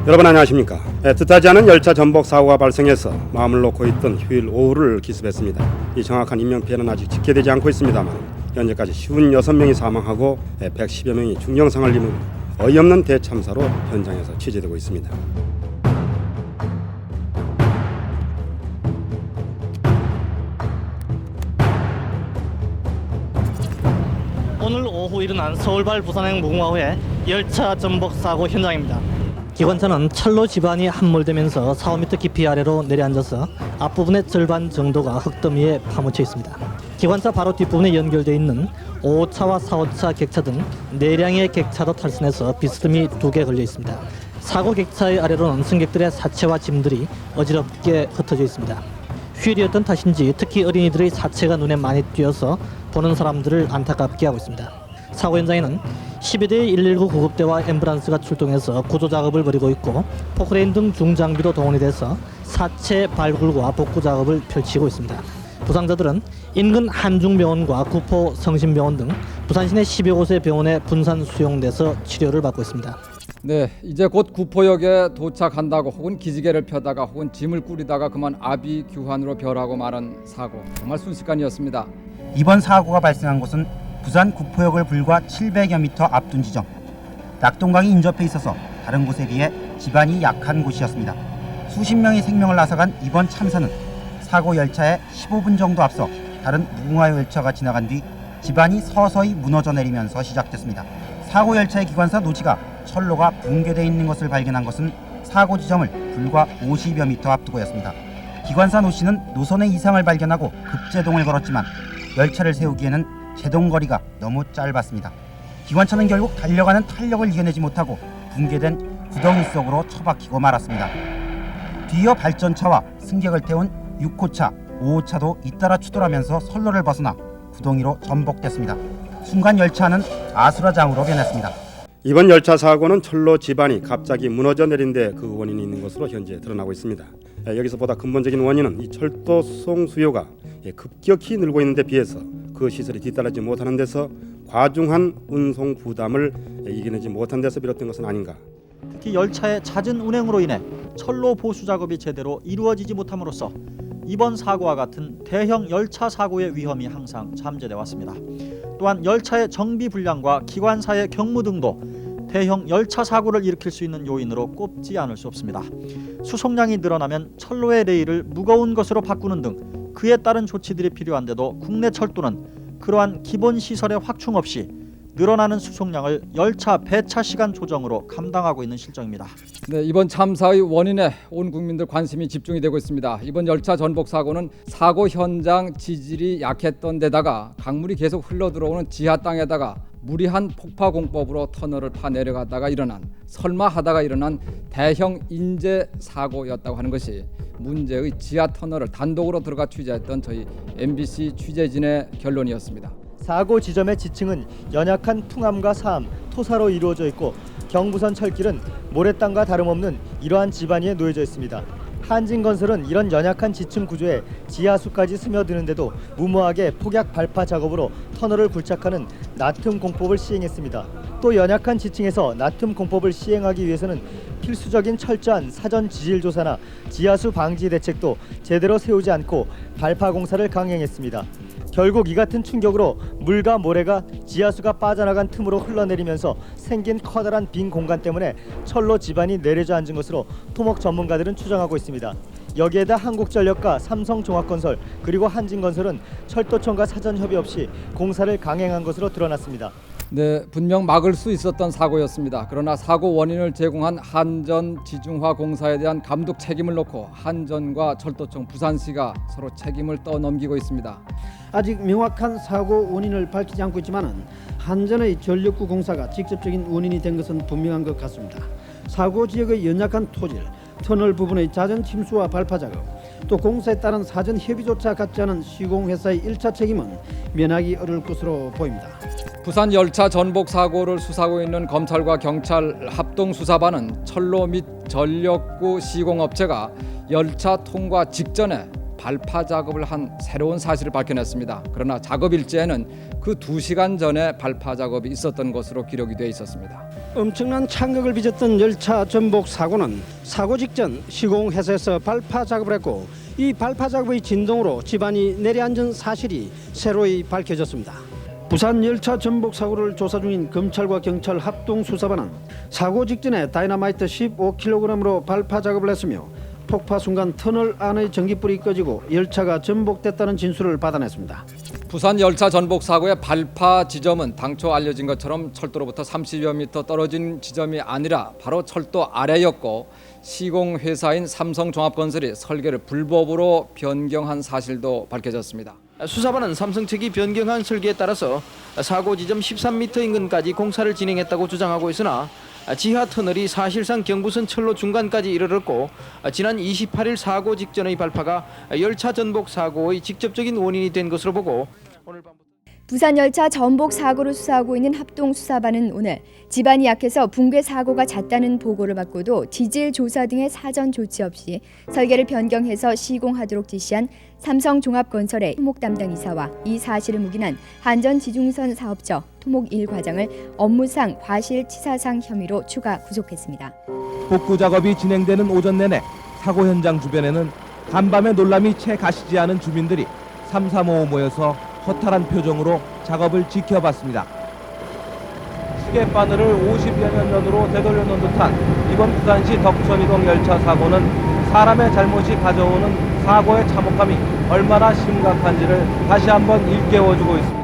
여러분 안녕하십니까. 뜻하지 않은 열차 전복 사고가 발생해서 마음을 놓고 있던 휴일 오후를 기습했습니다. 이 정확한 인명피해는 아직 집계되지 않고 있습니다만 현재까지 56명이 사망하고 110여 명이 중경상을 입은 어이없는 대참사로 현장에서 취재되고 있습니다. 오늘 오후 일어난 서울발 부산행 무궁화호의 열차 전복 사고 현장입니다. 기관차는 철로 지반이 함몰되면서 4~5m 깊이 아래로 내려앉아서 앞부분의 절반 정도가 흙더미에 파묻혀 있습니다. 기관차 바로 뒷부분에 연결되어 있는 5호차와 4호차 객차 등 4량의 객차도 탈선해서 비스듬히 2개 걸려 있습니다. 사고 객차의 아래로는 승객들의 사체와 짐들이 어지럽게 흩어져 있습니다. 휴일이었던 탓인지 특히 어린이들의 사체가 눈에 많이 띄어서 보는 사람들을 안타깝게 하고 있습니다. 사고 현장에는 12대의 119 구급대와 앰뷸런스가 출동해서 구조 작업을 벌이고 있고 포크레인 등 중장비도 동원이 돼서 사체 발굴과 복구 작업을 펼치고 있습니다. 부상자들은 인근 한중병원과 구포 성심병원 등 부산 시내 10여 곳의 병원에 분산 수용돼서 치료를 받고 있습니다. 네, 이제 곧 구포역에 도착한다고 혹은 기지개를 펴다가 혹은 짐을 꾸리다가 그만 아비규환으로 변하고 말은 사고, 정말 순식간이었습니다. 이번 사고가 발생한 곳은 부산 구포역을 불과 700여 미터 앞둔 지점. 낙동강이 인접해 있어서 다른 곳에 비해 지반이 약한 곳이었습니다. 수십 명의 생명을 앗아간 이번 참사는 사고 열차에 15분 정도 앞서 다른 무궁화 열차가 지나간 뒤 지반이 서서히 무너져 내리면서 시작됐습니다. 사고 열차의 기관사 노지가 철로가 붕괴되어 있는 것을 발견한 것은 사고 지점을 불과 50여 미터 앞두고였습니다. 기관사 노 씨는 노선의 이상을 발견하고 급제동을 걸었지만 열차를 세우기에는 제동거리가 너무 짧았습니다. 기관차는 결국 달려가는 탄력을 이겨내지 못하고 붕괴된 구덩이 속으로 처박히고 말았습니다. 뒤이어 발전차와 승객을 태운 6호차, 5호차도 잇따라 추돌하면서 선로를 벗어나 구덩이로 전복됐습니다. 순간 열차는 아수라장으로 변했습니다. 이번 열차 사고는 철로 지반이 갑자기 무너져 내린 데 그 원인이 있는 것으로 현재 드러나고 있습니다. 여기서 보다 근본적인 원인은 이 철도 수송 수요가 급격히 늘고 있는 데 비해서 그 시설이 뒤따르지 못하는 데서 과중한 운송 부담을 이겨내지 못한 데서 비롯된 것은 아닌가. 특히 열차의 잦은 운행으로 인해 철로 보수 작업이 제대로 이루어지지 못함으로써 이번 사고와 같은 대형 열차 사고의 위험이 항상 잠재돼 왔습니다. 또한 열차의 정비 불량과 기관사의 경무 등도 대형 열차 사고를 일으킬 수 있는 요인으로 꼽지 않을 수 없습니다. 수송량이 늘어나면 철로의 레일을 무거운 것으로 바꾸는 등 그에 따른 조치들이 필요한데도 국내 철도는 그러한 기본 시설의 확충 없이 늘어나는 수송량을 열차 배차 시간 조정으로 감당하고 있는 실정입니다. 네, 이번 참사의 원인에 온 국민들 관심이 집중이 되고 있습니다. 이번 열차 전복 사고는 사고 현장 지질이 약했던 데다가 강물이 계속 흘러 들어오는 지하 땅에다가 무리한 폭파 공법으로 터널을 파 내려가다가 일어난, 설마 하다가 일어난 대형 인재 사고였다고 하는 것이 문제의 지하 터널을 단독으로 들어가 취재했던 저희 MBC 취재진의 결론이었습니다. 사고 지점의 지층은 연약한 퉁암과 사암, 토사로 이루어져 있고 경부선 철길은 모래땅과 다름없는 이러한 지반위에 놓여져 있습니다. 한진건설은 이런 연약한 지층 구조에 지하수까지 스며드는데도 무모하게 폭약 발파 작업으로 터널을 굴착하는 나툼 공법을 시행했습니다. 또 연약한 지층에서 나툼 공법을 시행하기 위해서는 필수적인 철저한 사전 지질 조사나 지하수 방지 대책도 제대로 세우지 않고 발파 공사를 강행했습니다. 결국 이 같은 충격으로 물과 모래가 지하수가 빠져나간 틈으로 흘러내리면서 생긴 커다란 빈 공간 때문에 철로 지반이 내려져 앉은 것으로 토목 전문가들은 추정하고 있습니다. 여기에다 한국전력과 삼성종합건설 그리고 한진건설은 철도청과 사전 협의 없이 공사를 강행한 것으로 드러났습니다. 네, 분명 막을 수 있었던 사고였습니다. 그러나 사고 원인을 제공한 한전 지중화 공사에 대한 감독 책임을 놓고 한전과 철도청 부산시가 서로 책임을 떠넘기고 있습니다. 아직 명확한 사고 원인을 밝히지 않고 있지만 한전의 전력구 공사가 직접적인 원인이 된 것은 분명한 것 같습니다. 사고 지역의 연약한 토질, 터널 부분의 잦은 침수와 발파 작업, 또 공사에 따른 사전 협의조차 갖지 않은 시공회사의 1차 책임은 면하기 어려울 것으로 보입니다. 부산 열차 전복 사고를 수사하고 있는 검찰과 경찰 합동수사반은 철로 및 전력구 시공업체가 열차 통과 직전에 발파 작업을 한 새로운 사실을 밝혀냈습니다. 그러나 작업 일지에는 그 2시간 전에 발파 작업이 있었던 것으로 기록이 되어 있었습니다. 엄청난 창극을 빚었던 열차 전복 사고는 사고 직전 시공회사에서 발파 작업을 했고 이 발파 작업의 진동으로 집안이 내려앉은 사실이 새로이 밝혀졌습니다. 부산 열차 전복 사고를 조사 중인 검찰과 경찰 합동 수사반은 사고 직전에 다이너마이트 15kg으로 발파 작업을 했으며 폭파 순간 터널 안의 전기불이 꺼지고 열차가 전복됐다는 진술을 받아냈습니다. 부산 열차 전복 사고의 발파 지점은 당초 알려진 것처럼 철도로부터 30여 미터 떨어진 지점이 아니라 바로 철도 아래였고 시공회사인 삼성종합건설이 설계를 불법으로 변경한 사실도 밝혀졌습니다. 수사반은 삼성 측이 변경한 설계에 따라서 사고 지점 13m 인근까지 공사를 진행했다고 주장하고 있으나 지하 터널이 사실상 경부선 철로 중간까지 이르렀고 지난 28일 사고 직전의 발파가 열차 전복 사고의 직접적인 원인이 된 것으로 보고 오늘 밤부터 부산 열차 전복 사고를 수사하고 있는 합동수사반은 오늘 집안이 약해서 붕괴 사고가 잦다는 보고를 받고도 지질 조사 등의 사전 조치 없이 설계를 변경해서 시공하도록 지시한 삼성종합건설의 토목 담당 이사와 이 사실을 묵인한 한전지중선 사업처 토목 1 과장을 업무상 과실치사상 혐의로 추가 구속했습니다. 복구 작업이 진행되는 오전 내내 사고 현장 주변에는 간밤에 놀람이 채 가시지 않은 주민들이 삼삼오오 모여서 허탈한 표정으로 작업을 지켜봤습니다. 시계바늘을 50여 년 전으로 되돌려놓은 듯한 이번 부산시 덕천이동 열차 사고는 사람의 잘못이 가져오는 사고의 참혹함이 얼마나 심각한지를 다시 한번 일깨워주고 있습니다.